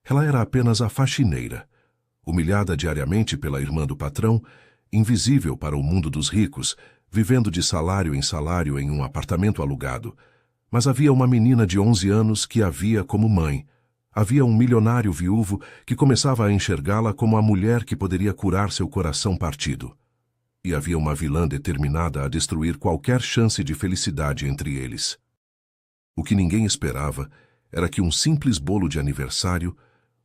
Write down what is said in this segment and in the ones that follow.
Ela era apenas a faxineira, humilhada diariamente pela irmã do patrão, invisível para o mundo dos ricos, vivendo de salário em um apartamento alugado. Mas havia uma menina de 11 anos que a via como mãe. Havia um milionário viúvo que começava a enxergá-la como a mulher que poderia curar seu coração partido. E havia uma vilã determinada a destruir qualquer chance de felicidade entre eles. O que ninguém esperava era que um simples bolo de aniversário,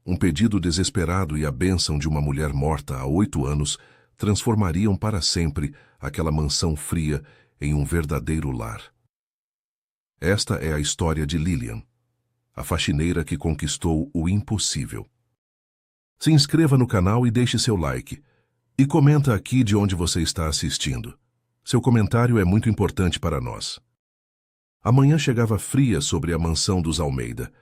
um pedido desesperado e a bênção de uma mulher morta há 8 anos transformariam para sempre aquela mansão fria em um verdadeiro lar. Esta é a história de Lillian, a faxineira que conquistou o impossível. Se inscreva no canal e deixe seu like. E comenta aqui de onde você está assistindo. Seu comentário é muito importante para nós. A manhã chegava fria sobre a mansão dos Almeida,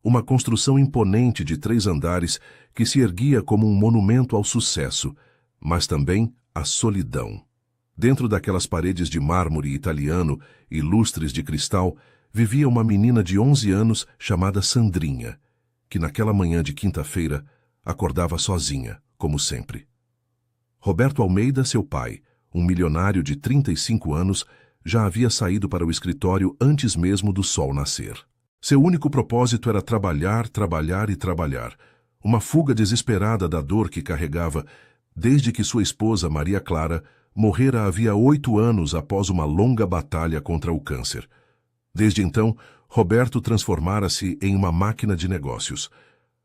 uma construção imponente de 3 andares que se erguia como um monumento ao sucesso, mas também à solidão. Dentro daquelas paredes de mármore italiano e lustres de cristal, vivia uma menina de 11 anos chamada Sandrinha, que naquela manhã de quinta-feira acordava sozinha, como sempre. Roberto Almeida, seu pai, um milionário de 35 anos, já havia saído para o escritório antes mesmo do sol nascer. Seu único propósito era trabalhar, trabalhar e trabalhar, uma fuga desesperada da dor que carregava desde que sua esposa, Maria Clara, morrera havia 8 anos após uma longa batalha contra o câncer. Desde então, Roberto transformara-se em uma máquina de negócios.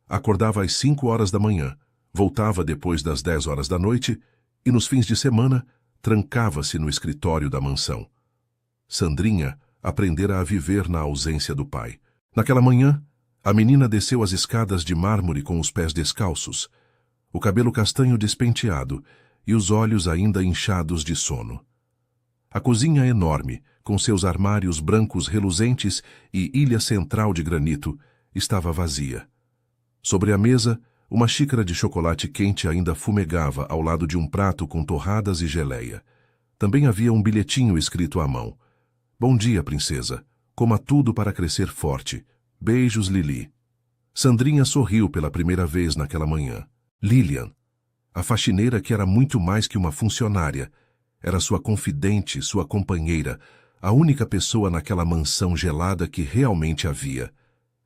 Acordava às 5 horas da manhã, voltava depois das 10 horas da noite e, nos fins de semana, trancava-se no escritório da mansão. Sandrinha aprendera a viver na ausência do pai. Naquela manhã, a menina desceu as escadas de mármore com os pés descalços, o cabelo castanho despenteado e os olhos ainda inchados de sono. A cozinha enorme, com seus armários brancos reluzentes e ilha central de granito, estava vazia. Sobre a mesa, uma xícara de chocolate quente ainda fumegava ao lado de um prato com torradas e geleia. Também havia um bilhetinho escrito à mão. Bom dia, princesa. Coma tudo para crescer forte. Beijos, Lili. Sandrinha sorriu pela primeira vez naquela manhã. Lillian, a faxineira que era muito mais que uma funcionária, era sua confidente, sua companheira, a única pessoa naquela mansão gelada que realmente havia.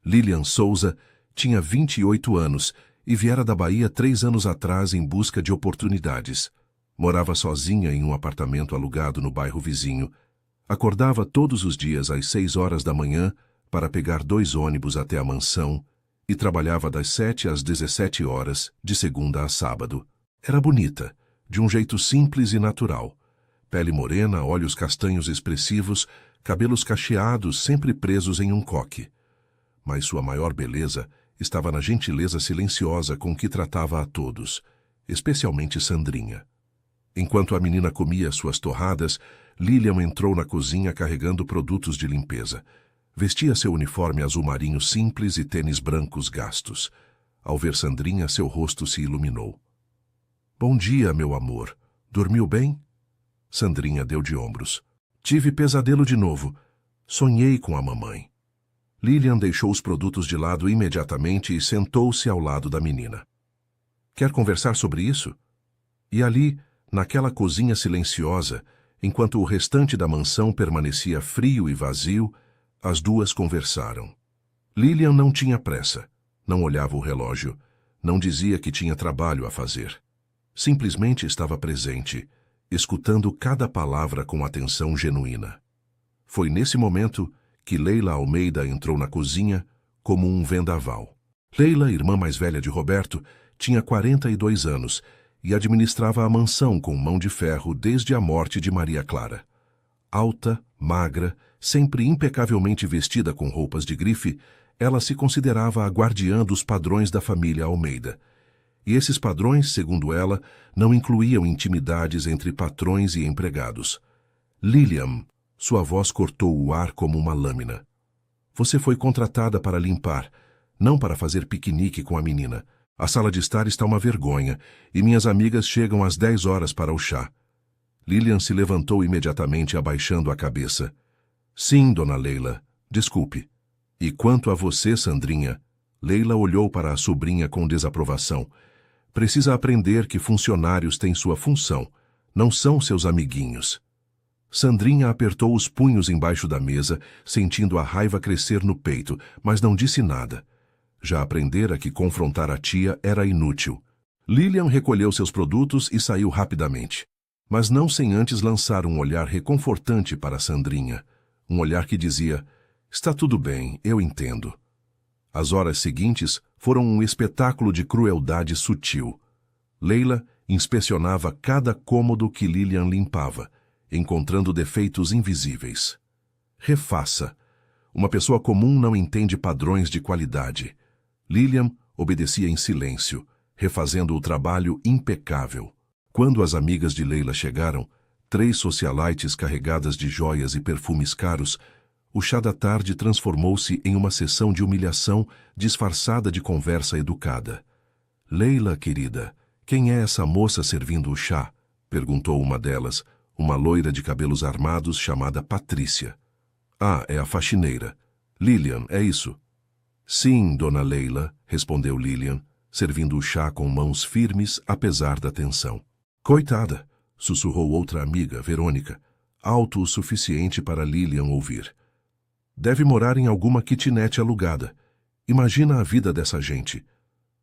Lillian Souza tinha 28 anos e viera da Bahia 3 anos atrás em busca de oportunidades. Morava sozinha em um apartamento alugado no bairro vizinho. Acordava todos os dias às 6 horas da manhã para pegar 2 ônibus até a mansão e trabalhava das 7 às 17 horas, de segunda a sábado. Era bonita, de um jeito simples e natural. Pele morena, olhos castanhos expressivos, cabelos cacheados sempre presos em um coque. Mas sua maior beleza estava na gentileza silenciosa com que tratava a todos, especialmente Sandrinha. Enquanto a menina comia suas torradas, Lillian entrou na cozinha carregando produtos de limpeza. Vestia seu uniforme azul marinho simples e tênis brancos gastos. Ao ver Sandrinha, seu rosto se iluminou. Bom dia, meu amor. Dormiu bem? Sandrinha deu de ombros. Tive pesadelo de novo. Sonhei com a mamãe. Lillian deixou os produtos de lado imediatamente e sentou-se ao lado da menina. Quer conversar sobre isso? E ali, naquela cozinha silenciosa, enquanto o restante da mansão permanecia frio e vazio, as duas conversaram. Lillian não tinha pressa, não olhava o relógio, não dizia que tinha trabalho a fazer. Simplesmente estava presente, escutando cada palavra com atenção genuína. Foi nesse momento que Leila Almeida entrou na cozinha como um vendaval. Leila, irmã mais velha de Roberto, tinha 42 anos e administrava a mansão com mão de ferro desde a morte de Maria Clara. Alta, magra, sempre impecavelmente vestida com roupas de grife, ela se considerava a guardiã dos padrões da família Almeida. E esses padrões, segundo ela, não incluíam intimidades entre patrões e empregados. Lillian, sua voz cortou o ar como uma lâmina. Você foi contratada para limpar, não para fazer piquenique com a menina. A sala de estar está uma vergonha, e minhas amigas chegam às 10 horas para o chá. Lillian se levantou imediatamente, abaixando a cabeça. Sim, dona Leila, desculpe. E quanto a você, Sandrinha, Leila olhou para a sobrinha com desaprovação. Precisa aprender que funcionários têm sua função, não são seus amiguinhos. Sandrinha apertou os punhos embaixo da mesa, sentindo a raiva crescer no peito, mas não disse nada. Já aprendera que confrontar a tia era inútil. Lilian recolheu seus produtos e saiu rapidamente, mas não sem antes lançar um olhar reconfortante para Sandrinha. Um olhar que dizia: está tudo bem, eu entendo. As horas seguintes foram um espetáculo de crueldade sutil. Leila inspecionava cada cômodo que Lilian limpava, encontrando defeitos invisíveis. Refaça. Uma pessoa comum não entende padrões de qualidade. Lilian obedecia em silêncio, refazendo o trabalho impecável. Quando as amigas de Leila chegaram, 3 socialites carregadas de joias e perfumes caros, o chá da tarde transformou-se em uma sessão de humilhação disfarçada de conversa educada. Leila, querida, quem é essa moça servindo o chá? Perguntou uma delas, uma loira de cabelos armados chamada Patrícia. Ah, é a faxineira. Lilian, é isso? Sim, dona Leila, respondeu Lilian, servindo o chá com mãos firmes apesar da tensão. Coitada, sussurrou outra amiga, Verônica, alto o suficiente para Lilian ouvir. Deve morar em alguma kitnet alugada. Imagina a vida dessa gente.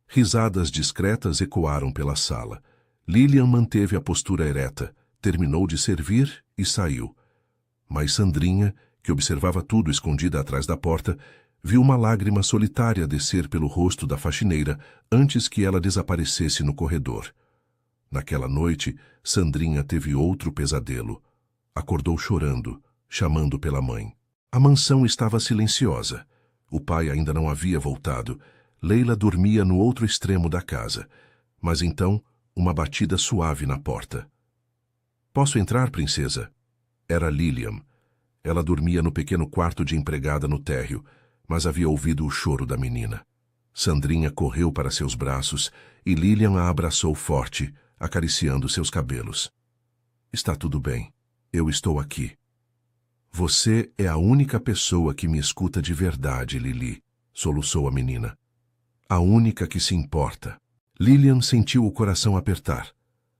Risadas discretas ecoaram pela sala. Lilian manteve a postura ereta, terminou de servir e saiu. Mas Sandrinha, que observava tudo escondida atrás da porta, viu uma lágrima solitária descer pelo rosto da faxineira antes que ela desaparecesse no corredor. Naquela noite, Sandrinha teve outro pesadelo. Acordou chorando, chamando pela mãe. A mansão estava silenciosa. O pai ainda não havia voltado. Leila dormia no outro extremo da casa. Mas então, uma batida suave na porta. Posso entrar, princesa? Era Lilian. Ela dormia no pequeno quarto de empregada no térreo, mas havia ouvido o choro da menina. Sandrinha correu para seus braços e Lilian a abraçou forte, acariciando seus cabelos. Está tudo bem. Eu estou aqui. Você é a única pessoa que me escuta de verdade, Lili, soluçou a menina. A única que se importa. Lilian sentiu o coração apertar.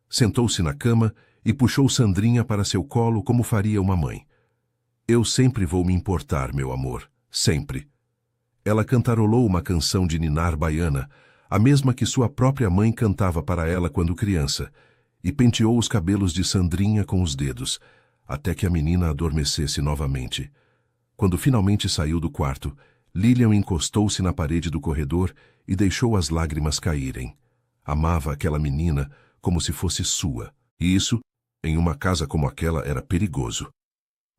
Sentou-se na cama e puxou Sandrinha para seu colo como faria uma mãe. Eu sempre vou me importar, meu amor, sempre. Ela cantarolou uma canção de ninar baiana, a mesma que sua própria mãe cantava para ela quando criança, e penteou os cabelos de Sandrinha com os dedos, até que a menina adormecesse novamente. Quando finalmente saiu do quarto, Lilian encostou-se na parede do corredor e deixou as lágrimas caírem. Amava aquela menina como se fosse sua, e isso, em uma casa como aquela, era perigoso.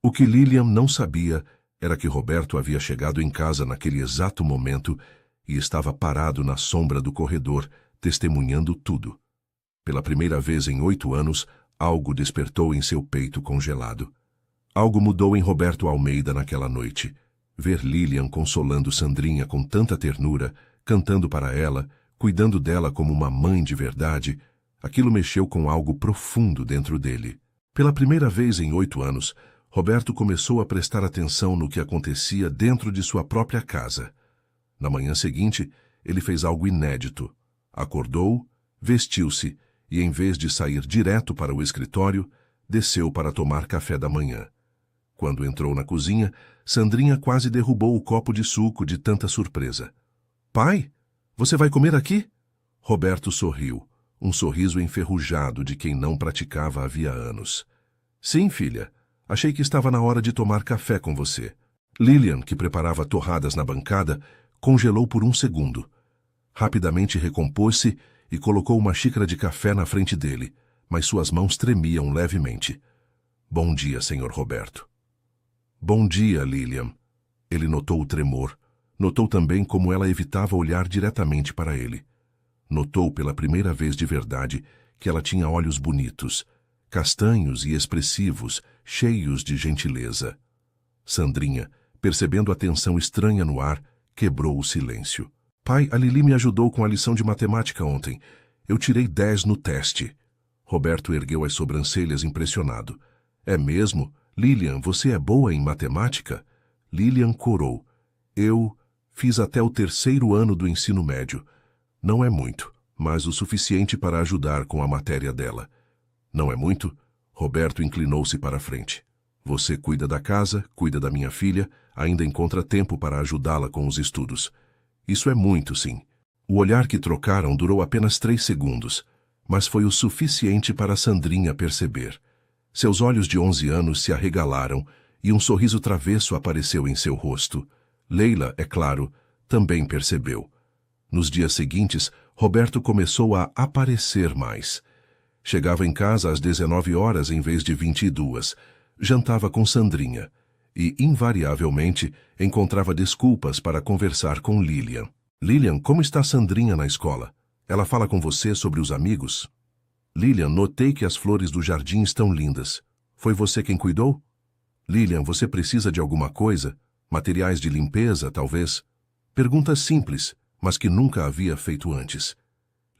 O que Lilian não sabia era que Roberto havia chegado em casa naquele exato momento e estava parado na sombra do corredor, testemunhando tudo. Pela primeira vez em 8 anos, algo despertou em seu peito congelado. Algo mudou em Roberto Almeida naquela noite. Ver Lilian consolando Sandrinha com tanta ternura, cantando para ela, cuidando dela como uma mãe de verdade, aquilo mexeu com algo profundo dentro dele. Pela primeira vez em 8 anos, Roberto começou a prestar atenção no que acontecia dentro de sua própria casa. Na manhã seguinte, ele fez algo inédito. Acordou, vestiu-se e, em vez de sair direto para o escritório, desceu para tomar café da manhã. Quando entrou na cozinha, Sandrinha quase derrubou o copo de suco de tanta surpresa. Pai, você vai comer aqui? Roberto sorriu, um sorriso enferrujado de quem não praticava havia anos. Sim, filha. Achei que estava na hora de tomar café com você. Lilian, que preparava torradas na bancada, congelou por um segundo. Rapidamente recompôs-se e colocou uma xícara de café na frente dele, mas suas mãos tremiam levemente. Bom dia, senhor Roberto. Bom dia, Lilian. Ele notou o tremor. Notou também como ela evitava olhar diretamente para ele. Notou pela primeira vez de verdade que ela tinha olhos bonitos, castanhos e expressivos, cheios de gentileza. Sandrinha, percebendo a tensão estranha no ar, quebrou o silêncio. Pai, a Lili me ajudou com a lição de matemática ontem. Eu tirei 10 no teste. Roberto ergueu as sobrancelhas impressionado. É mesmo? Lilian, você é boa em matemática? Lilian corou. Eu Fiz até o 3º ano do ensino médio. Não é muito, mas o suficiente para ajudar com a matéria dela. Não é muito? Roberto inclinou-se para a frente. Você cuida da casa, cuida da minha filha, ainda encontra tempo para ajudá-la com os estudos. Isso é muito, sim. O olhar que trocaram durou apenas 3 segundos, mas foi o suficiente para Sandrinha perceber. Seus olhos de 11 anos se arregalaram e um sorriso travesso apareceu em seu rosto. Leila, é claro, também percebeu. Nos dias seguintes, Roberto começou a aparecer mais. Chegava em casa às 19 horas em vez de 22, jantava com Sandrinha e, invariavelmente, encontrava desculpas para conversar com Lilian. Lilian, como está Sandrinha na escola? Ela fala com você sobre os amigos? Lilian, notei que as flores do jardim estão lindas. Foi você quem cuidou? Lilian, você precisa de alguma coisa? Materiais de limpeza, talvez? Perguntas simples, mas que nunca havia feito antes.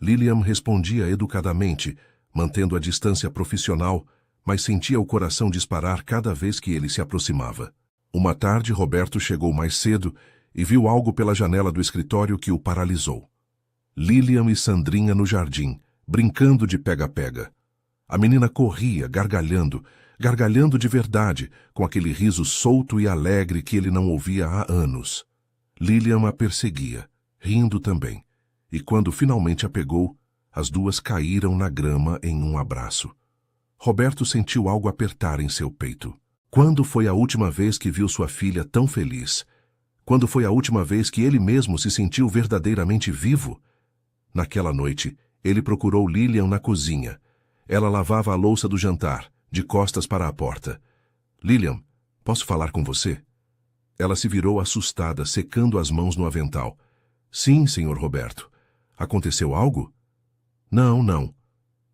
Lilian respondia educadamente, mantendo a distância profissional, mas sentia o coração disparar cada vez que ele se aproximava. Uma tarde, Roberto chegou mais cedo e viu algo pela janela do escritório que o paralisou. Lilian e Sandrinha no jardim, brincando de pega-pega. A menina corria, gargalhando de verdade, com aquele riso solto e alegre que ele não ouvia há anos. Lilian a perseguia, rindo também, e quando finalmente a pegou, as duas caíram na grama em um abraço. Roberto sentiu algo apertar em seu peito. Quando foi a última vez que viu sua filha tão feliz? Quando foi a última vez que ele mesmo se sentiu verdadeiramente vivo? Naquela noite, ele procurou Lilian na cozinha. Ela lavava a louça do jantar, de costas para a porta. Lilian, posso falar com você? Ela se virou assustada, secando as mãos no avental. Sim, senhor Roberto. Aconteceu algo? Não, não.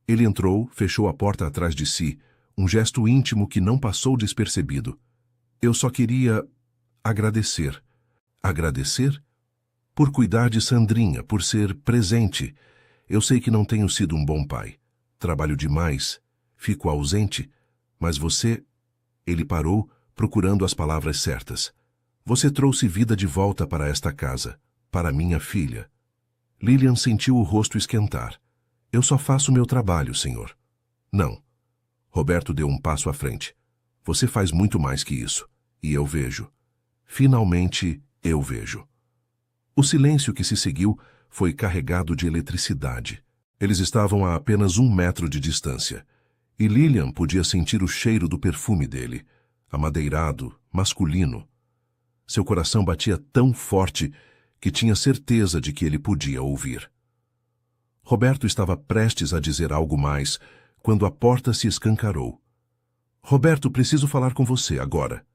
Ele entrou, fechou a porta atrás de si, um gesto íntimo que não passou despercebido. Eu só queria agradecer. Agradecer? Por cuidar de Sandrinha, por ser presente. Eu sei que não tenho sido um bom pai. Trabalho demais, fico ausente, mas você... Ele parou, procurando as palavras certas. Você trouxe vida de volta para esta casa, para minha filha. Lilian sentiu o rosto esquentar. Eu só faço meu trabalho, senhor. Não. Roberto deu um passo à frente. Você faz muito mais que isso. E eu vejo. Finalmente, eu vejo. O silêncio que se seguiu foi carregado de eletricidade. Eles estavam a apenas 1 metro de distância. E Lilian podia sentir o cheiro do perfume dele, amadeirado, masculino. Seu coração batia tão forte que tinha certeza de que ele podia ouvir. Roberto estava prestes a dizer algo mais, quando a porta se escancarou. Roberto, preciso falar com você agora.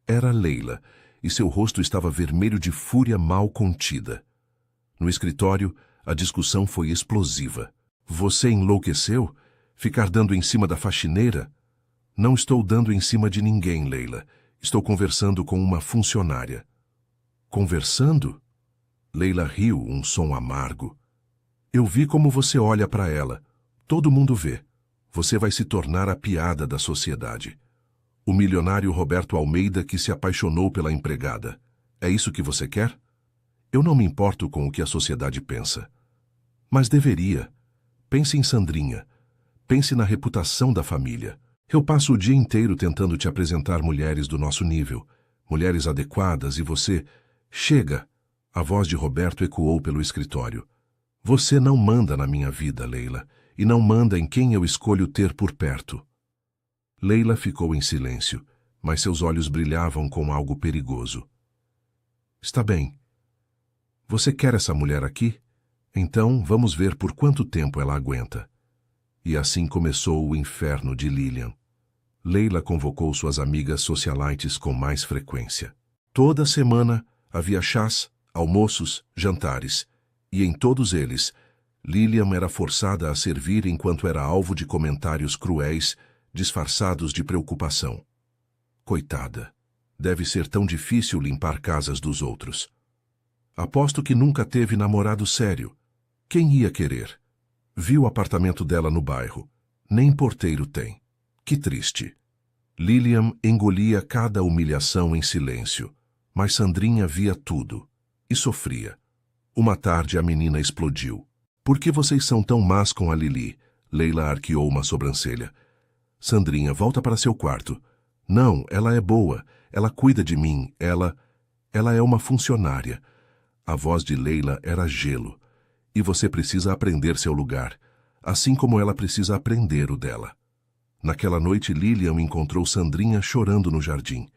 Era Leila, e seu rosto estava vermelho de fúria mal contida. No escritório, a discussão foi explosiva. Você enlouqueceu? Ficar dando em cima da faxineira? Não estou dando em cima de ninguém, Leila. Estou conversando com uma funcionária. Conversando? Leila riu, um som amargo. Eu vi como você olha para ela. Todo mundo vê. Você vai se tornar a piada da sociedade. O milionário Roberto Almeida que se apaixonou pela empregada. É isso que você quer? Eu não me importo com o que a sociedade pensa. Mas deveria. Pense em Sandrinha. Pense na reputação da família. Eu passo o dia inteiro tentando te apresentar mulheres do nosso nível, mulheres adequadas, e você... Chega! A voz de Roberto ecoou pelo escritório. Você não manda na minha vida, Leila, e não manda em quem eu escolho ter por perto. Leila ficou em silêncio, mas seus olhos brilhavam com algo perigoso. Está bem. Você quer essa mulher aqui? Então vamos ver por quanto tempo ela aguenta. E assim começou o inferno de Lilian. Leila convocou suas amigas socialites com mais frequência. Toda semana havia chás, almoços, jantares, e em todos eles, Lilian era forçada a servir enquanto era alvo de comentários cruéis, disfarçados de preocupação. Coitada, deve ser tão difícil limpar casas dos outros. Aposto que nunca teve namorado sério. Quem ia querer? Viu o apartamento dela no bairro. Nem porteiro tem. Que triste. Lilian engolia cada humilhação em silêncio, mas Sandrinha via tudo. e sofria. Uma tarde a menina explodiu. Por que vocês são tão más com a Lili? Leila arqueou uma sobrancelha. Sandrinha, volta para seu quarto. Não, ela é boa. Ela cuida de mim. Ela é uma funcionária. A voz de Leila era gelo. E você precisa aprender seu lugar, assim como ela precisa aprender o dela. Naquela noite, Lilian encontrou Sandrinha chorando no jardim.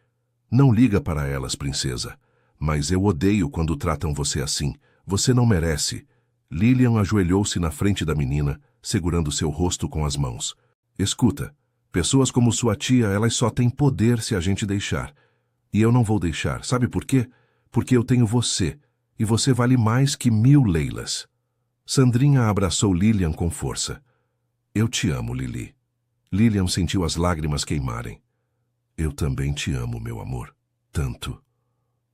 Não liga para elas, princesa. Mas eu odeio quando tratam você assim. Você não merece. Lilian ajoelhou-se na frente da menina, segurando seu rosto com as mãos. Escuta, pessoas como sua tia, elas só têm poder se a gente deixar. E eu não vou deixar. Sabe por quê? Porque eu tenho você. E você vale mais que 1000 Leilas. Sandrinha abraçou Lilian com força. Eu te amo, Lili. Lilian sentiu as lágrimas queimarem. Eu também te amo, meu amor. Tanto.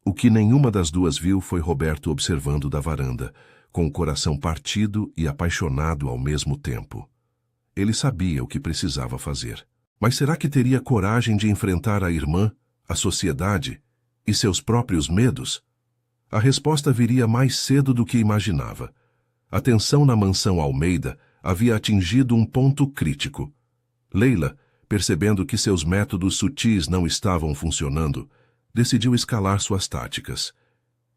O que nenhuma das duas viu foi Roberto observando da varanda, com o coração partido e apaixonado ao mesmo tempo. Ele sabia o que precisava fazer. Mas será que teria coragem de enfrentar a irmã, a sociedade e seus próprios medos? A resposta viria mais cedo do que imaginava. A tensão na mansão Almeida havia atingido um ponto crítico. Leila, percebendo que seus métodos sutis não estavam funcionando, decidiu escalar suas táticas.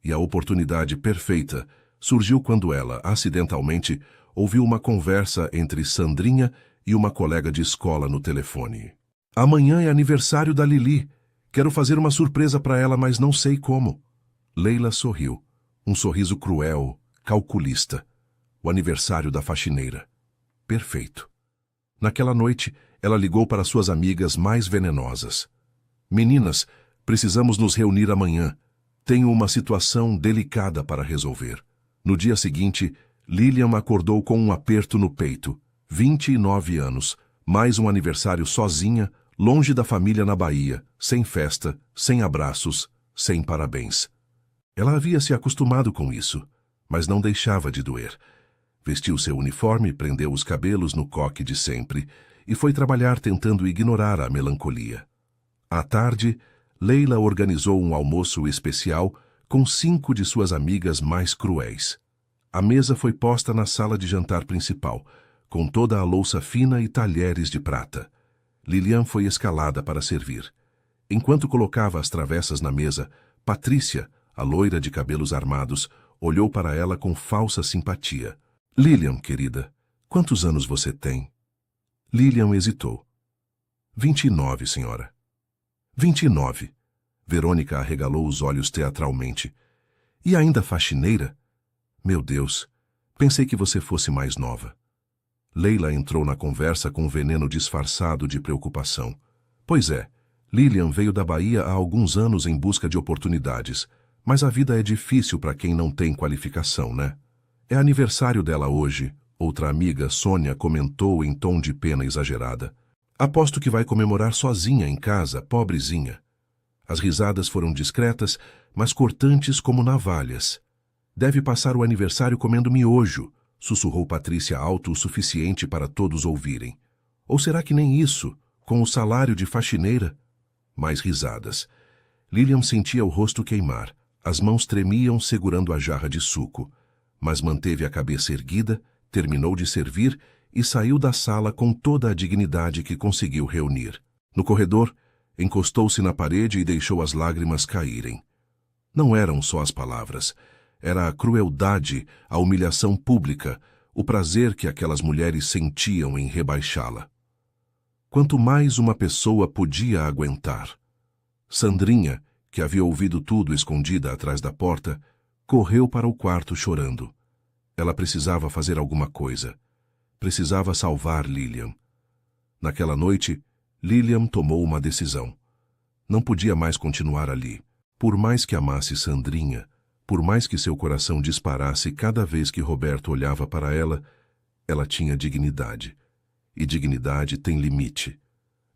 E a oportunidade perfeita surgiu quando ela, acidentalmente, ouviu uma conversa entre Sandrinha e uma colega de escola no telefone. Amanhã é aniversário da Lili. Quero fazer uma surpresa para ela, mas não sei como. Leila sorriu. Um sorriso cruel, calculista. O aniversário da faxineira. Perfeito. Naquela noite, ela ligou para suas amigas mais venenosas. Meninas, precisamos nos reunir amanhã. Tenho uma situação delicada para resolver. No dia seguinte, Lilian acordou com um aperto no peito. 29 anos, mais um aniversário sozinha, longe da família na Bahia, sem festa, sem abraços, sem parabéns. Ela havia se acostumado com isso, mas não deixava de doer. Vestiu seu uniforme, prendeu os cabelos no coque de sempre e foi trabalhar tentando ignorar a melancolia. À tarde, Leila organizou um almoço especial com 5 de suas amigas mais cruéis. A mesa foi posta na sala de jantar principal, com toda a louça fina e talheres de prata. Lilian foi escalada para servir. Enquanto colocava as travessas na mesa, Patrícia, a loira de cabelos armados, olhou para ela com falsa simpatia. Lilian, querida, quantos anos você tem? Lilian hesitou. 29, senhora. 29. Verônica arregalou os olhos teatralmente. E ainda faxineira? Meu Deus, pensei que você fosse mais nova. Leila entrou na conversa com um veneno disfarçado de preocupação. Pois é, Lilian veio da Bahia há alguns anos em busca de oportunidades, mas a vida é difícil para quem não tem qualificação, né? É aniversário dela hoje, outra amiga, Sônia, comentou em tom de pena exagerada. Aposto que vai comemorar sozinha em casa, pobrezinha. As risadas foram discretas, mas cortantes como navalhas. Deve passar o aniversário comendo miojo, sussurrou Patrícia alto o suficiente para todos ouvirem. Ou será que nem isso, com o salário de faxineira? Mais risadas. Lilian sentia o rosto queimar. As mãos tremiam segurando a jarra de suco, mas manteve a cabeça erguida, terminou de servir e saiu da sala com toda a dignidade que conseguiu reunir. No corredor, encostou-se na parede e deixou as lágrimas caírem. Não eram só as palavras. Era a crueldade, a humilhação pública, o prazer que aquelas mulheres sentiam em rebaixá-la. Quanto mais uma pessoa podia aguentar. Sandrinha, que havia ouvido tudo escondida atrás da porta, correu para o quarto chorando. Ela precisava fazer alguma coisa. Precisava salvar Lilian. Naquela noite, Lilian tomou uma decisão. Não podia mais continuar ali. Por mais que amasse Sandrinha, por mais que seu coração disparasse cada vez que Roberto olhava para ela, ela tinha dignidade. E dignidade tem limite.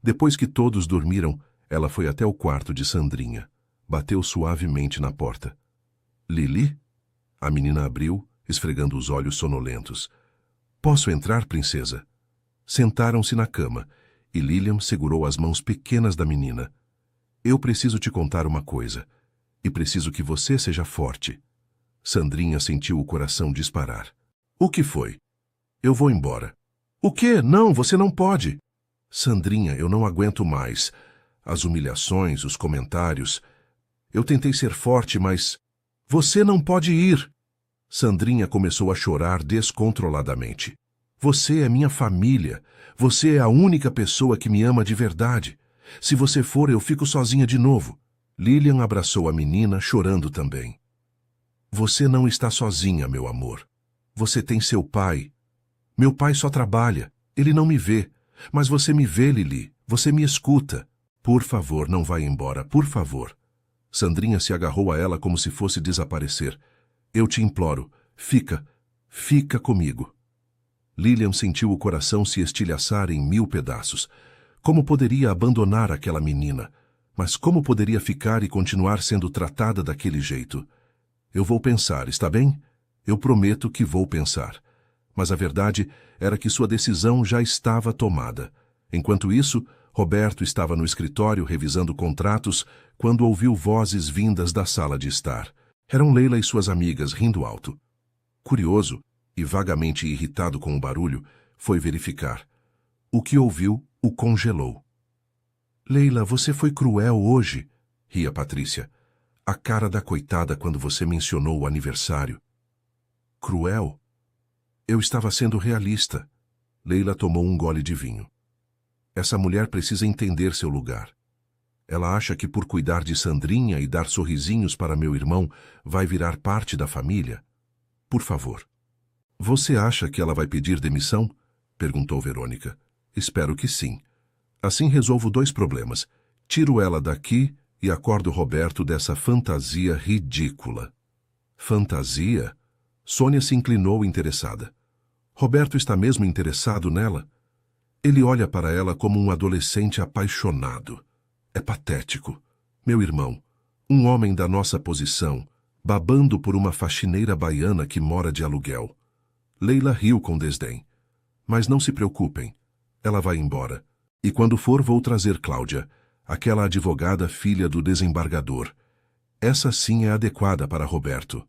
Depois que todos dormiram, ela foi até o quarto de Sandrinha. Bateu suavemente na porta. Lili? A menina abriu, esfregando os olhos sonolentos. Posso entrar, princesa? Sentaram-se na cama, e Lilian segurou as mãos pequenas da menina. Eu preciso te contar uma coisa, e preciso que você seja forte. Sandrinha sentiu o coração disparar. O que foi? Eu vou embora. O quê? Não, você não pode. Sandrinha, eu não aguento mais. As humilhações, os comentários. Eu tentei ser forte, mas... Você não pode ir. Sandrinha começou a chorar descontroladamente. Você é minha família. Você é a única pessoa que me ama de verdade. Se você for, eu fico sozinha de novo. Lilian abraçou a menina, chorando também. Você não está sozinha, meu amor. Você tem seu pai. Meu pai só trabalha. Ele não me vê. Mas você me vê, Lili. Você me escuta. Por favor, não vá embora, por favor. Sandrinha se agarrou a ela como se fosse desaparecer. Eu te imploro, fica comigo. Lilian sentiu o coração se estilhaçar em 1000 pedaços. Como poderia abandonar aquela menina? Mas como poderia ficar e continuar sendo tratada daquele jeito? Eu vou pensar, está bem? Eu prometo que vou pensar. Mas a verdade era que sua decisão já estava tomada. Enquanto isso, Roberto estava no escritório revisando contratos quando ouviu vozes vindas da sala de estar. Eram Leila e suas amigas rindo alto. Curioso e vagamente irritado com o barulho, foi verificar. O que ouviu o congelou. Leila, você foi cruel hoje, ria Patrícia. A cara da coitada quando você mencionou o aniversário. Cruel? Eu estava sendo realista. Leila tomou um gole de vinho. Essa mulher precisa entender seu lugar. Ela acha que por cuidar de Sandrinha e dar sorrisinhos para meu irmão, vai virar parte da família? Por favor. Você acha que ela vai pedir demissão? Perguntou Verônica. Espero que sim. Assim resolvo 2 problemas. Tiro ela daqui e acordo Roberto dessa fantasia ridícula. Fantasia? Sônia se inclinou interessada. Roberto está mesmo interessado nela? Ele olha para ela como um adolescente apaixonado. É patético. Meu irmão, um homem da nossa posição, babando por uma faxineira baiana que mora de aluguel. Leila riu com desdém. Mas não se preocupem. Ela vai embora. E quando for, vou trazer Cláudia, aquela advogada filha do desembargador. Essa sim é adequada para Roberto.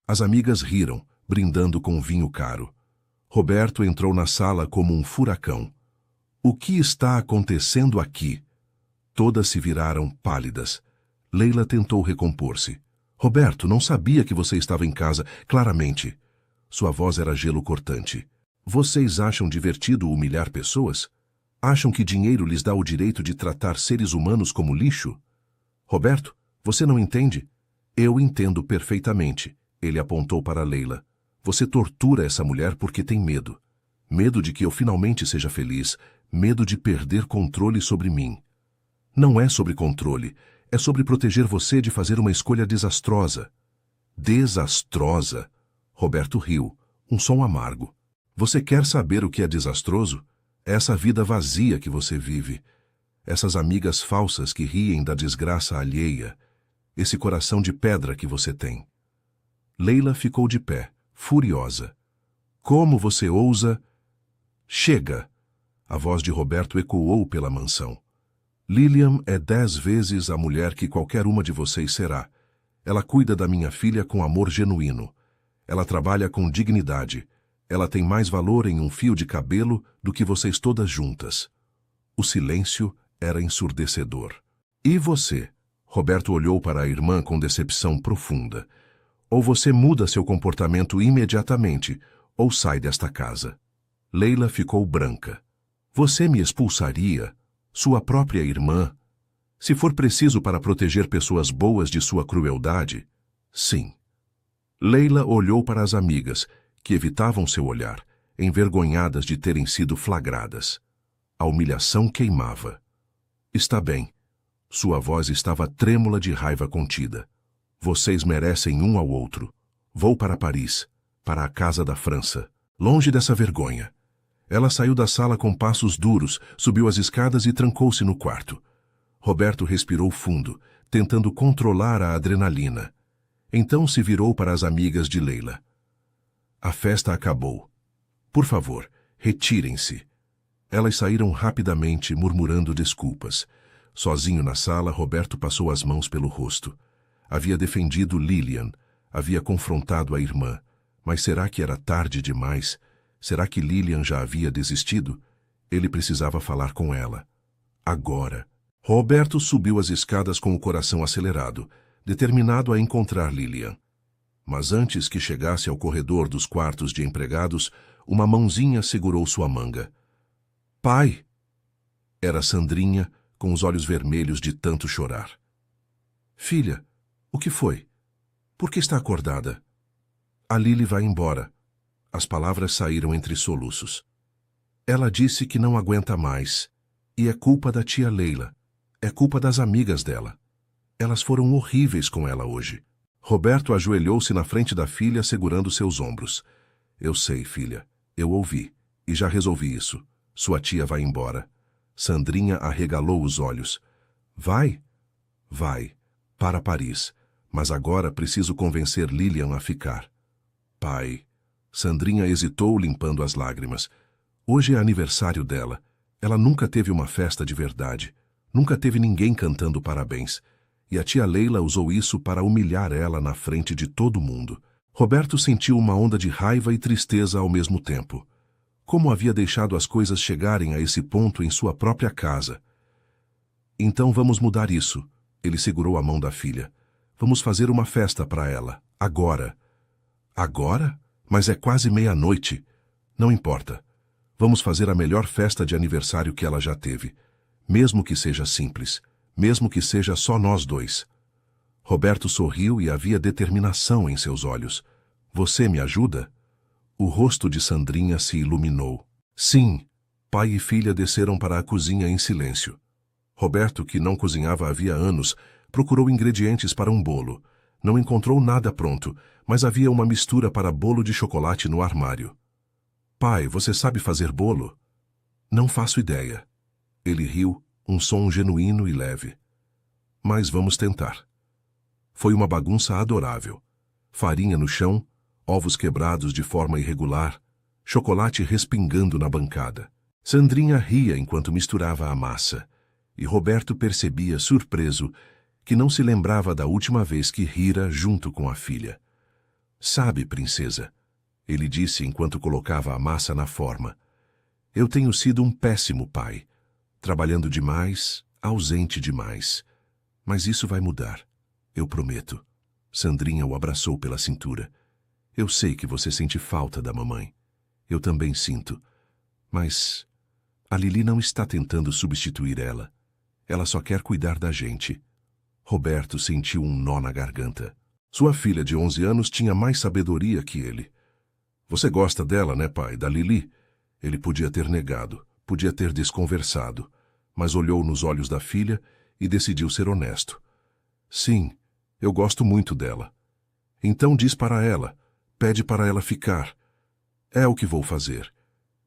As amigas riram, brindando com vinho caro. Roberto entrou na sala como um furacão. O que está acontecendo aqui? Todas se viraram pálidas. Leila tentou recompor-se. Roberto, não sabia que você estava em casa, claramente. Sua voz era gelo cortante. Vocês acham divertido humilhar pessoas? Acham que dinheiro lhes dá o direito de tratar seres humanos como lixo? Roberto, você não entende? Eu entendo perfeitamente. Ele apontou para Leila. Você tortura essa mulher porque tem medo. Medo de que eu finalmente seja feliz. Medo de perder controle sobre mim. Não é sobre controle. É sobre proteger você de fazer uma escolha desastrosa. Desastrosa? Roberto riu. Um som amargo. Você quer saber o que é desastroso? É essa vida vazia que você vive. Essas amigas falsas que riem da desgraça alheia. Esse coração de pedra que você tem. Leila ficou de pé, furiosa. Como você ousa... Chega! A voz de Roberto ecoou pela mansão. Lilian é 10 vezes a mulher que qualquer uma de vocês será. Ela cuida da minha filha com amor genuíno. Ela trabalha com dignidade. Ela tem mais valor em um fio de cabelo do que vocês todas juntas. O silêncio era ensurdecedor. E você? Roberto olhou para a irmã com decepção profunda. Ou você muda seu comportamento imediatamente, ou sai desta casa. Leila ficou branca. Você me expulsaria? Sua própria irmã? Se for preciso para proteger pessoas boas de sua crueldade? Sim. Leila olhou para as amigas, que evitavam seu olhar, envergonhadas de terem sido flagradas. A humilhação queimava. Está bem. Sua voz estava trêmula de raiva contida. Vocês merecem um ao outro. Vou para Paris, para a casa da França, longe dessa vergonha. Ela saiu da sala com passos duros, subiu as escadas e trancou-se no quarto. Roberto respirou fundo, tentando controlar a adrenalina. Então se virou para as amigas de Leila. A festa acabou. Por favor, retirem-se. Elas saíram rapidamente, murmurando desculpas. Sozinho na sala, Roberto passou as mãos pelo rosto. Havia defendido Lilian. Havia confrontado a irmã, mas será que era tarde demais? Será que Lilian já havia desistido? Ele precisava falar com ela. Agora. Roberto subiu as escadas com o coração acelerado, determinado a encontrar Lilian. Mas antes que chegasse ao corredor dos quartos de empregados, uma mãozinha segurou sua manga. Pai! Era Sandrinha, com os olhos vermelhos de tanto chorar. Filha, o que foi? Por que está acordada? A Lili vai embora. As palavras saíram entre soluços. Ela disse que não aguenta mais. E é culpa da tia Leila. É culpa das amigas dela. Elas foram horríveis com ela hoje. Roberto ajoelhou-se na frente da filha, segurando seus ombros. Eu sei, filha. Eu ouvi. E já resolvi isso. Sua tia vai embora. Sandrinha arregalou os olhos. Vai? Vai. Para Paris. Mas agora preciso convencer Lilian a ficar. Pai. Sandrinha hesitou, limpando as lágrimas. Hoje é aniversário dela. Ela nunca teve uma festa de verdade. Nunca teve ninguém cantando parabéns. E a tia Leila usou isso para humilhar ela na frente de todo mundo. Roberto sentiu uma onda de raiva e tristeza ao mesmo tempo. Como havia deixado as coisas chegarem a esse ponto em sua própria casa? Então vamos mudar isso. Ele segurou a mão da filha. Vamos fazer uma festa para ela. Agora. Agora? Mas é quase meia-noite. Não importa. Vamos fazer a melhor festa de aniversário que ela já teve. Mesmo que seja simples. Mesmo que seja só nós dois. Roberto sorriu e havia determinação em seus olhos. Você me ajuda? O rosto de Sandrinha se iluminou. Sim. Pai e filha desceram para a cozinha em silêncio. Roberto, que não cozinhava havia anos, procurou ingredientes para um bolo. Não encontrou nada pronto, mas havia uma mistura para bolo de chocolate no armário. Pai, você sabe fazer bolo? Não faço ideia. Ele riu, um som genuíno e leve. Mas vamos tentar. Foi uma bagunça adorável. Farinha no chão, ovos quebrados de forma irregular, chocolate respingando na bancada. Sandrinha ria enquanto misturava a massa, e Roberto percebia, surpreso, que não se lembrava da última vez que rira junto com a filha. Sabe, princesa, ele disse enquanto colocava a massa na forma, eu tenho sido um péssimo pai, trabalhando demais, ausente demais. Mas isso vai mudar, eu prometo. Sandrinha o abraçou pela cintura. Eu sei que você sente falta da mamãe. Eu também sinto. Mas a Lili não está tentando substituir ela. Ela só quer cuidar da gente. Roberto sentiu um nó na garganta. Sua filha de 11 anos tinha mais sabedoria que ele. Você gosta dela, né, pai? Da Lili? Ele podia ter negado, podia ter desconversado, mas olhou nos olhos da filha e decidiu ser honesto. Sim, eu gosto muito dela. Então diz para ela. Pede para ela ficar. É o que vou fazer.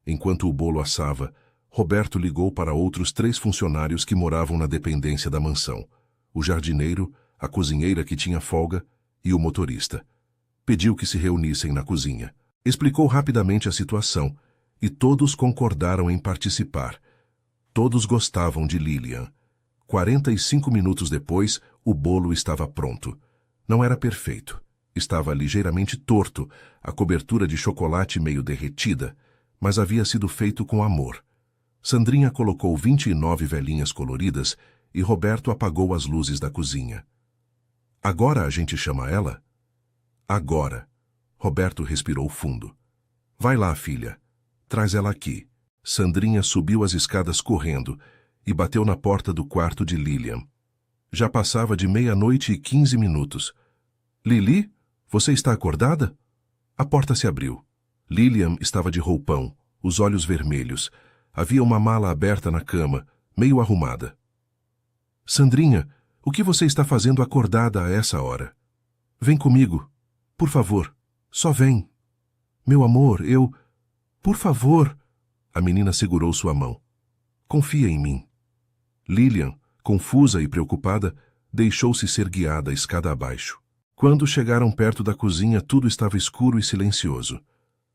Enquanto o bolo assava, Roberto ligou para outros 3 funcionários que moravam na dependência da mansão. O jardineiro, a cozinheira que tinha folga e o motorista. Pediu que se reunissem na cozinha. Explicou rapidamente a situação e todos concordaram em participar. Todos gostavam de Lilian. 45 minutos depois, o bolo estava pronto. Não era perfeito. Estava ligeiramente torto, a cobertura de chocolate meio derretida, mas havia sido feito com amor. Sandrinha colocou 29 velinhas coloridas e Roberto apagou as luzes da cozinha. Agora a gente chama ela? Agora. Roberto respirou fundo. Vai lá, filha. Traz ela aqui. Sandrinha subiu as escadas correndo e bateu na porta do quarto de Lilian. Já passava de 00:15. Lili? Você está acordada? A porta se abriu. Lilian estava de roupão, os olhos vermelhos. Havia uma mala aberta na cama, meio arrumada. Sandrinha, o que você está fazendo acordada a essa hora? Vem comigo. Por favor, só vem. Meu amor, eu... Por favor. A menina segurou sua mão. Confia em mim. Lilian, confusa e preocupada, deixou-se ser guiada escada abaixo. Quando chegaram perto da cozinha, tudo estava escuro e silencioso.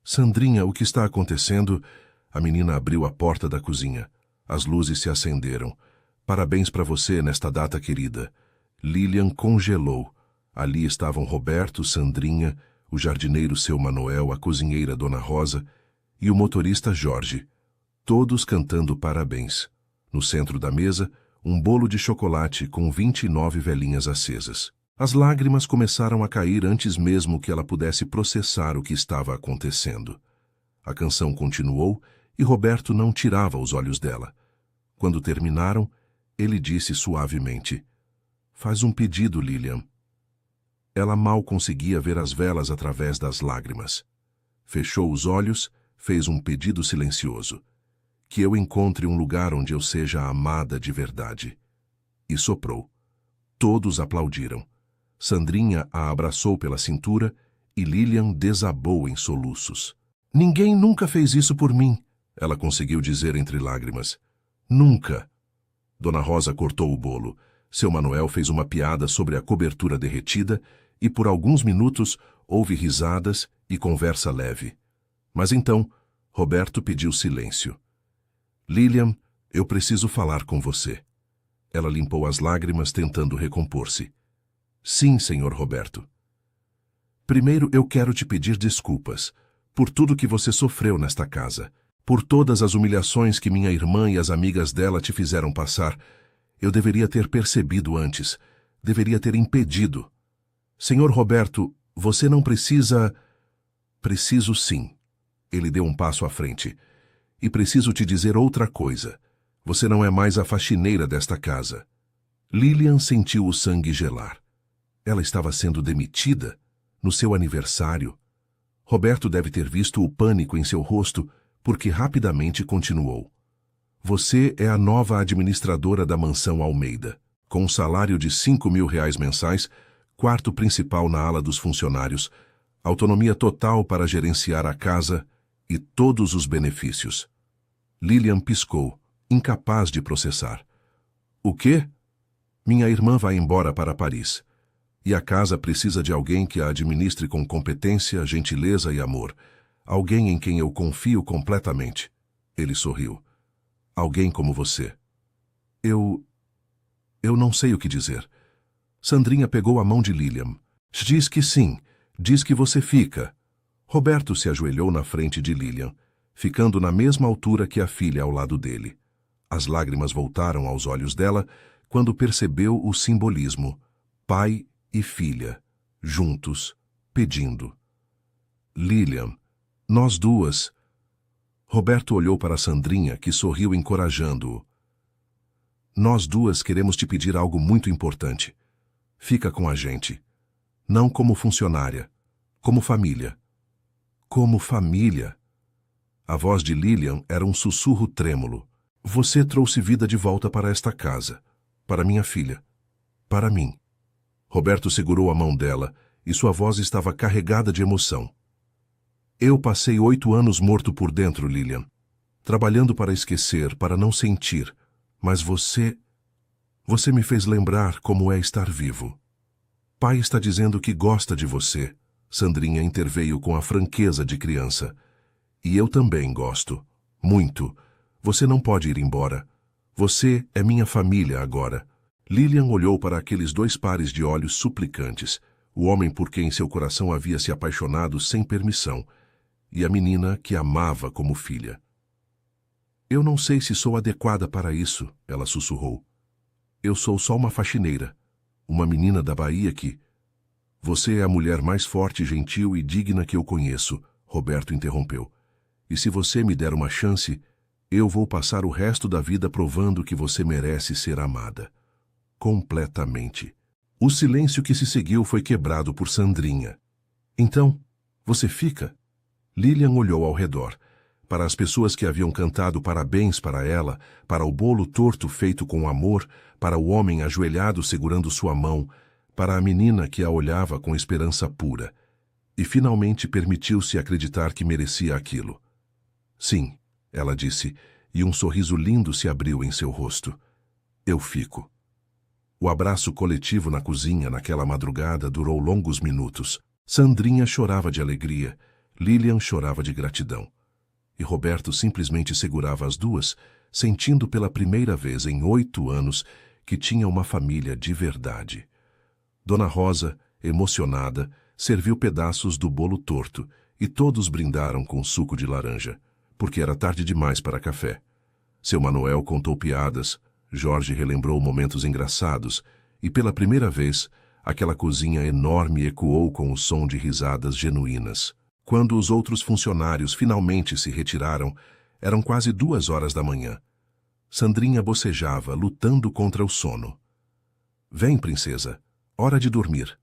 Sandrinha, o que está acontecendo? A menina abriu a porta da cozinha. As luzes se acenderam. Parabéns para você nesta data querida. Lilian congelou. Ali estavam Roberto, Sandrinha, o jardineiro seu Manuel, a cozinheira Dona Rosa e o motorista Jorge, todos cantando parabéns. No centro da mesa, um bolo de chocolate com 29 velinhas acesas. As lágrimas começaram a cair antes mesmo que ela pudesse processar o que estava acontecendo. A canção continuou e Roberto não tirava os olhos dela. Quando terminaram, ele disse suavemente: "Faz um pedido, Lilian." Ela mal conseguia ver as velas através das lágrimas. Fechou os olhos, fez um pedido silencioso: "Que eu encontre um lugar onde eu seja amada de verdade." E soprou. Todos aplaudiram. Sandrinha a abraçou pela cintura e Lilian desabou em soluços. "Ninguém nunca fez isso por mim", ela conseguiu dizer entre lágrimas. "Nunca." Dona Rosa cortou o bolo. Seu Manuel fez uma piada sobre a cobertura derretida e por alguns minutos houve risadas e conversa leve. Mas então, Roberto pediu silêncio. "Lilian, eu preciso falar com você." Ela limpou as lágrimas tentando recompor-se. "Sim, senhor Roberto." "Primeiro eu quero te pedir desculpas por tudo que você sofreu nesta casa, por todas as humilhações que minha irmã e as amigas dela te fizeram passar. Eu deveria ter percebido antes, deveria ter impedido. Senhor Roberto, você não precisa..." "Preciso sim." Ele deu um passo à frente. "E preciso te dizer outra coisa. Você não é mais a faxineira desta casa." Lilian sentiu o sangue gelar. Ela estava sendo demitida no seu aniversário. Roberto deve ter visto o pânico em seu rosto, porque rapidamente continuou: "Você é a nova administradora da mansão Almeida, com um salário de R$ 5.000 mensais, quarto principal na ala dos funcionários, autonomia total para gerenciar a casa e todos os benefícios." Lilian piscou, incapaz de processar. "O quê?" "Minha irmã vai embora para Paris. E a casa precisa de alguém que a administre com competência, gentileza e amor. Alguém em quem eu confio completamente." Ele sorriu. "Alguém como você." Eu não sei o que dizer." Sandrinha pegou a mão de Lilian. "Diz que sim. Diz que você fica." Roberto se ajoelhou na frente de Lilian, ficando na mesma altura que a filha ao lado dele. As lágrimas voltaram aos olhos dela quando percebeu o simbolismo: pai e filha, juntos, pedindo. "Lilian, nós duas..." Roberto olhou para Sandrinha, que sorriu encorajando-o. "Nós duas queremos te pedir algo muito importante. Fica com a gente. Não como funcionária, como família." "Como família?" A voz de Lilian era um sussurro trêmulo. "Você trouxe vida de volta para esta casa, para minha filha, para mim." Roberto segurou a mão dela e sua voz estava carregada de emoção. "Eu passei 8 anos morto por dentro, Lilian, trabalhando para esquecer, para não sentir, mas você me fez lembrar como é estar vivo." "Pai está dizendo que gosta de você." Sandrinha interveio com a franqueza de criança. "E eu também gosto. Muito. Você não pode ir embora. Você é minha família agora." Lilian olhou para aqueles 2 pares de olhos suplicantes, o homem por quem seu coração havia se apaixonado sem permissão, e a menina que amava como filha. "Eu não sei se sou adequada para isso", ela sussurrou. "Eu sou só uma faxineira, uma menina da Bahia que..." "Você é a mulher mais forte, gentil e digna que eu conheço", Roberto interrompeu. "E se você me der uma chance, eu vou passar o resto da vida provando que você merece ser amada. Completamente." O silêncio que se seguiu foi quebrado por Sandrinha. "Então, você fica?" Lilian olhou ao redor, para as pessoas que haviam cantado parabéns para ela, para o bolo torto feito com amor, para o homem ajoelhado segurando sua mão, para a menina que a olhava com esperança pura, e finalmente permitiu-se acreditar que merecia aquilo. "Sim", ela disse, e um sorriso lindo se abriu em seu rosto. "Eu fico." O abraço coletivo na cozinha naquela madrugada durou longos minutos. Sandrinha chorava de alegria, Lilian chorava de gratidão. E Roberto simplesmente segurava as duas, sentindo pela primeira vez em 8 anos que tinha uma família de verdade. Dona Rosa, emocionada, serviu pedaços do bolo torto e todos brindaram com suco de laranja, porque era tarde demais para café. Seu Manuel contou piadas, Jorge relembrou momentos engraçados e, pela primeira vez, aquela cozinha enorme ecoou com o som de risadas genuínas. Quando os outros funcionários finalmente se retiraram, eram quase 2 horas da manhã. Sandrinha bocejava, lutando contra o sono. "Vem, princesa, hora de dormir",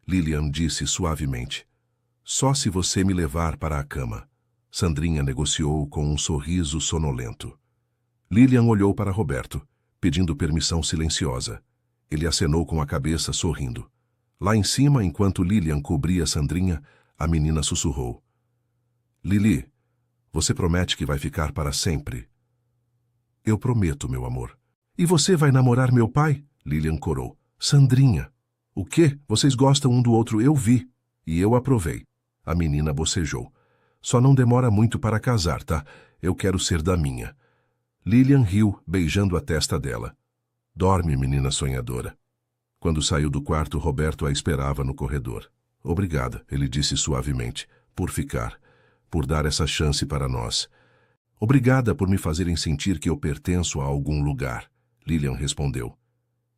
Lilian disse suavemente. "Só se você me levar para a cama." Sandrinha negociou com um sorriso sonolento. Lilian olhou para Roberto, pedindo permissão silenciosa. Ele acenou com a cabeça, sorrindo. Lá em cima, enquanto Lilian cobria Sandrinha, a menina sussurrou: "Lili, você promete que vai ficar para sempre?" "Eu prometo, meu amor." "E você vai namorar meu pai?" Lilian corou. "Sandrinha." "O quê? Vocês gostam um do outro, eu vi. E eu aprovei." A menina bocejou. "Só não demora muito para casar, tá? Eu quero ser da minha." Lilian riu, beijando a testa dela. "Dorme, menina sonhadora." Quando saiu do quarto, Roberto a esperava no corredor. "Obrigada", ele disse suavemente, "por ficar, por dar essa chance para nós." "Obrigada por me fazerem sentir que eu pertenço a algum lugar", Lilian respondeu.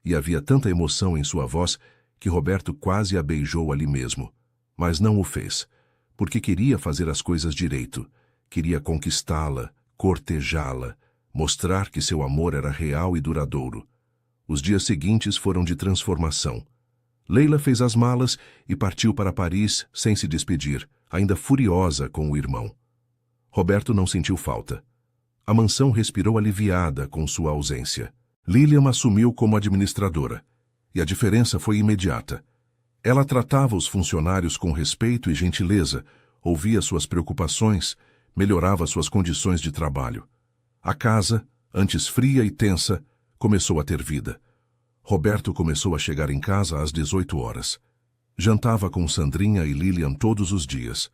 E havia tanta emoção em sua voz que Roberto quase a beijou ali mesmo. Mas não o fez, porque queria fazer as coisas direito. Queria conquistá-la, cortejá-la, mostrar que seu amor era real e duradouro. Os dias seguintes foram de transformação. Leila fez as malas e partiu para Paris sem se despedir, ainda furiosa com o irmão. Roberto não sentiu falta. A mansão respirou aliviada com sua ausência. Lilian assumiu como administradora, e a diferença foi imediata. Ela tratava os funcionários com respeito e gentileza, ouvia suas preocupações, melhorava suas condições de trabalho. A casa, antes fria e tensa, começou a ter vida. Roberto começou a chegar em casa às 18 horas. Jantava com Sandrinha e Lilian todos os dias.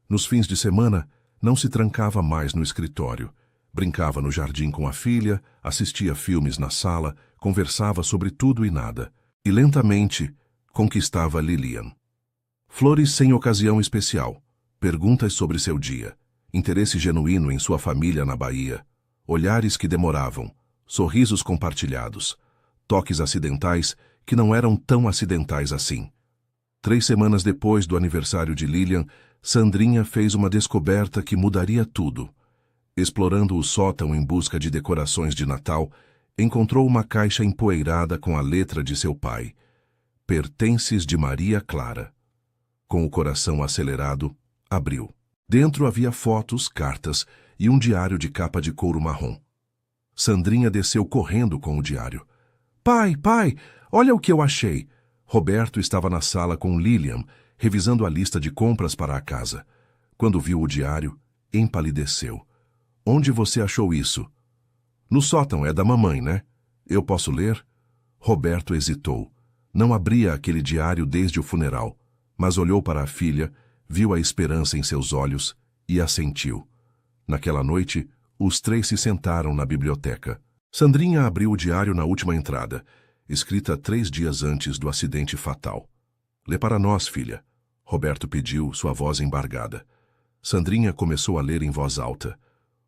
Nos fins de semana, não se trancava mais no escritório. Brincava no jardim com a filha, assistia filmes na sala, conversava sobre tudo e nada. E lentamente, conquistava Lilian. Flores sem ocasião especial, perguntas sobre seu dia, interesse genuíno em sua família na Bahia, olhares que demoravam, sorrisos compartilhados, toques acidentais que não eram tão acidentais assim. 3 semanas depois do aniversário de Lilian, Sandrinha fez uma descoberta que mudaria tudo. Explorando o sótão em busca de decorações de Natal, encontrou uma caixa empoeirada com a letra de seu pai. Pertences de Maria Clara. Com o coração acelerado, abriu. Dentro havia fotos, cartas e um diário de capa de couro marrom. Sandrinha desceu correndo com o diário. Pai, olha o que eu achei!" Roberto estava na sala com Lilian, revisando a lista de compras para a casa. Quando viu o diário, empalideceu. "Onde você achou isso?" "No sótão, é da mamãe, né? Eu posso ler?" Roberto hesitou. Não abria aquele diário desde o funeral, mas olhou para a filha, viu a esperança em seus olhos e assentiu. Naquela noite, os 3 se sentaram na biblioteca. Sandrinha abriu o diário na última entrada, escrita 3 dias antes do acidente fatal. "Lê para nós, filha", Roberto pediu, sua voz embargada. Sandrinha começou a ler em voz alta.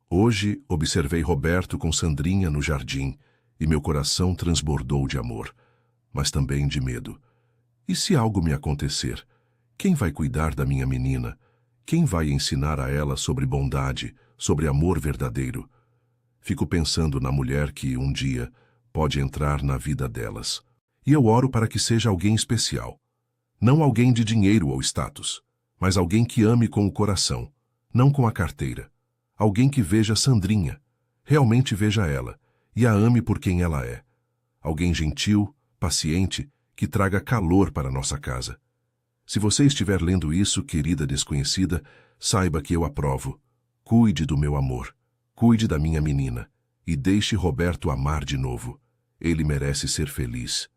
"Hoje observei Roberto com Sandrinha no jardim e meu coração transbordou de amor, mas também de medo. E se algo me acontecer? Quem vai cuidar da minha menina? Quem vai ensinar a ela sobre bondade, sobre amor verdadeiro? Fico pensando na mulher que, um dia, pode entrar na vida delas. E eu oro para que seja alguém especial. Não alguém de dinheiro ou status, mas alguém que ame com o coração, não com a carteira. Alguém que veja Sandrinha, realmente veja ela, e a ame por quem ela é. Alguém gentil, paciente, que traga calor para nossa casa. Se você estiver lendo isso, querida desconhecida, saiba que eu aprovo. Cuide do meu amor. Cuide da minha menina e deixe Roberto amar de novo. Ele merece ser feliz."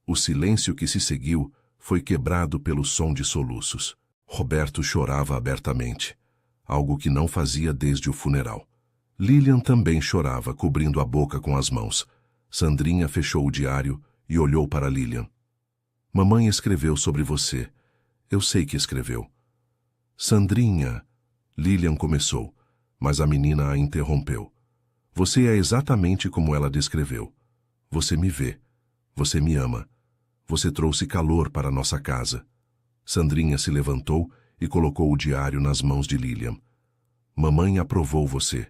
O silêncio que se seguiu foi quebrado pelo som de soluços. Roberto chorava abertamente, algo que não fazia desde o funeral. Lilian também chorava, cobrindo a boca com as mãos. Sandrinha fechou o diário e olhou para Lilian. Mamãe escreveu sobre você. Eu sei que escreveu. Sandrinha, Lilian começou, mas a menina a interrompeu. Você é exatamente como ela descreveu. Você me vê. Você me ama. Você trouxe calor para nossa casa. Sandrinha se levantou e colocou o diário nas mãos de Lilian. Mamãe aprovou você.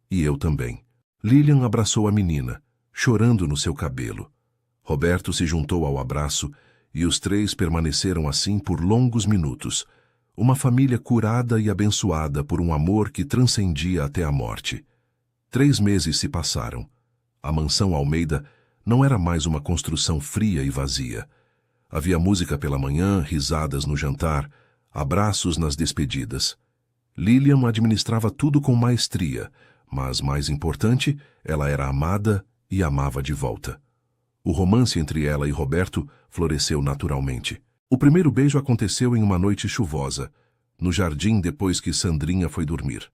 E eu também. Lilian abraçou a menina, chorando no seu cabelo. Roberto se juntou ao abraço e os três permaneceram assim por longos minutos, uma família curada e abençoada por um amor que transcendia até a morte. 3 meses se passaram. A mansão Almeida não era mais uma construção fria e vazia. Havia música pela manhã, risadas no jantar, abraços nas despedidas. Lilian administrava tudo com maestria, mas, mais importante, ela era amada e amava de volta. O romance entre ela e Roberto floresceu naturalmente. O primeiro beijo aconteceu em uma noite chuvosa, no jardim depois que Sandrinha foi dormir.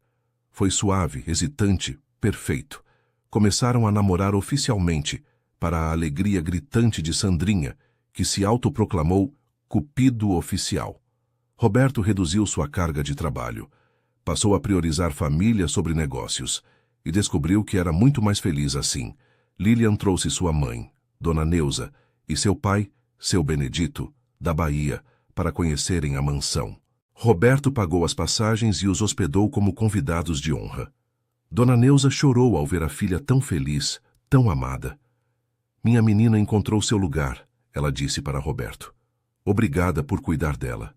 Foi suave, hesitante, perfeito. Começaram a namorar oficialmente, para a alegria gritante de Sandrinha, que se autoproclamou Cupido oficial. Roberto reduziu sua carga de trabalho. Passou a priorizar família sobre negócios e descobriu que era muito mais feliz assim. Lilian trouxe sua mãe, Dona Neuza, e seu pai, seu Benedito, da Bahia, para conhecerem a mansão. Roberto pagou as passagens e os hospedou como convidados de honra. Dona Neuza chorou ao ver a filha tão feliz, tão amada. Minha menina encontrou seu lugar, ela disse para Roberto. Obrigada por cuidar dela.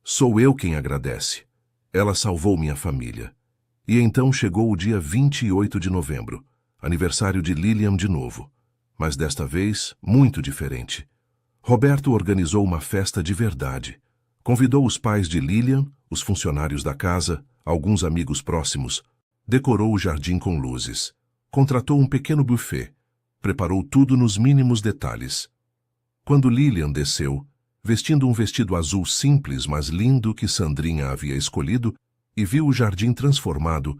Sou eu quem agradece. Ela salvou minha família. E então chegou o dia 28 de novembro, aniversário de Lilian de novo, mas desta vez muito diferente. Roberto organizou uma festa de verdade. Convidou os pais de Lilian, os funcionários da casa, alguns amigos próximos. Decorou o jardim com luzes. Contratou um pequeno buffet. Preparou tudo nos mínimos detalhes. Quando Lilian desceu, vestindo um vestido azul simples, mas lindo que Sandrinha havia escolhido, e viu o jardim transformado,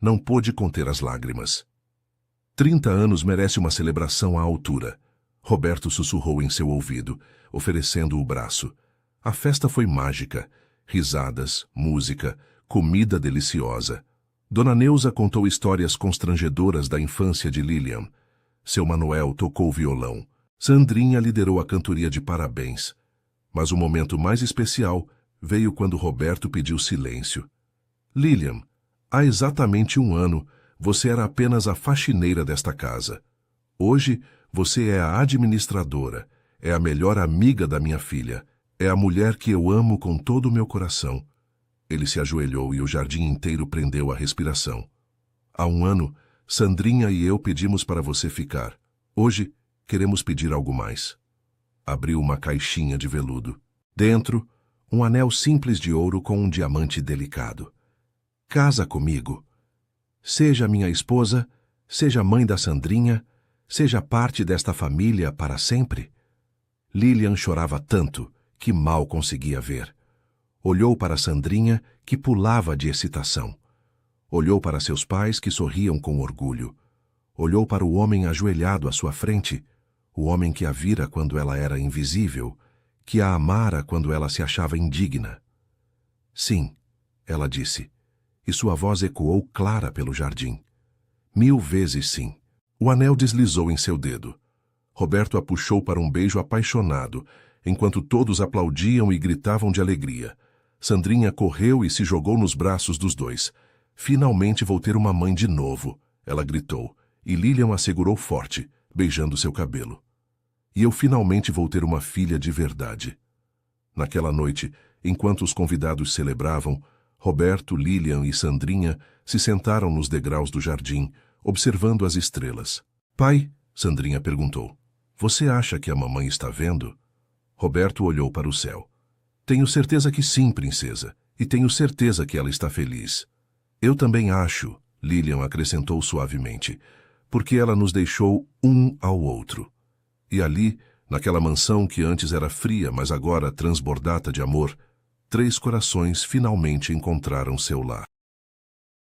não pôde conter as lágrimas. 30 anos merece uma celebração à altura. Roberto sussurrou em seu ouvido, oferecendo o braço. A festa foi mágica. Risadas, música, comida deliciosa. Dona Neuza contou histórias constrangedoras da infância de Lilian. Seu Manuel tocou violão. Sandrinha liderou a cantoria de parabéns. Mas o momento mais especial veio quando Roberto pediu silêncio. Lilian, há exatamente 1 ano, você era apenas a faxineira desta casa. Hoje, você é a administradora, é a melhor amiga da minha filha, é a mulher que eu amo com todo o meu coração. Ele se ajoelhou e o jardim inteiro prendeu a respiração. Há 1 ano, Sandrinha e eu pedimos para você ficar. Hoje, queremos pedir algo mais. Abriu uma caixinha de veludo. Dentro, um anel simples de ouro com um diamante delicado. Casa comigo. Seja minha esposa, seja mãe da Sandrinha, seja parte desta família para sempre. Lilian chorava tanto que mal conseguia ver. Olhou para Sandrinha, que pulava de excitação. Olhou para seus pais, que sorriam com orgulho. Olhou para o homem ajoelhado à sua frente, o homem que a vira quando ela era invisível, que a amara quando ela se achava indigna. Sim, ela disse, e sua voz ecoou clara pelo jardim. 1000 vezes sim. O anel deslizou em seu dedo. Roberto a puxou para um beijo apaixonado, enquanto todos aplaudiam e gritavam de alegria. Sandrinha correu e se jogou nos braços dos dois. Finalmente vou ter uma mãe de novo, ela gritou, e Lilian a segurou forte, beijando seu cabelo. E eu finalmente vou ter uma filha de verdade. Naquela noite, enquanto os convidados celebravam, Roberto, Lilian e Sandrinha se sentaram nos degraus do jardim, observando as estrelas. Pai, Sandrinha perguntou, você acha que a mamãe está vendo? Roberto olhou para o céu. Tenho certeza que sim, princesa, e tenho certeza que ela está feliz. Eu também acho, Lilian acrescentou suavemente, porque ela nos deixou um ao outro. E ali, naquela mansão que antes era fria, mas agora transbordada de amor, 3 corações finalmente encontraram seu lar.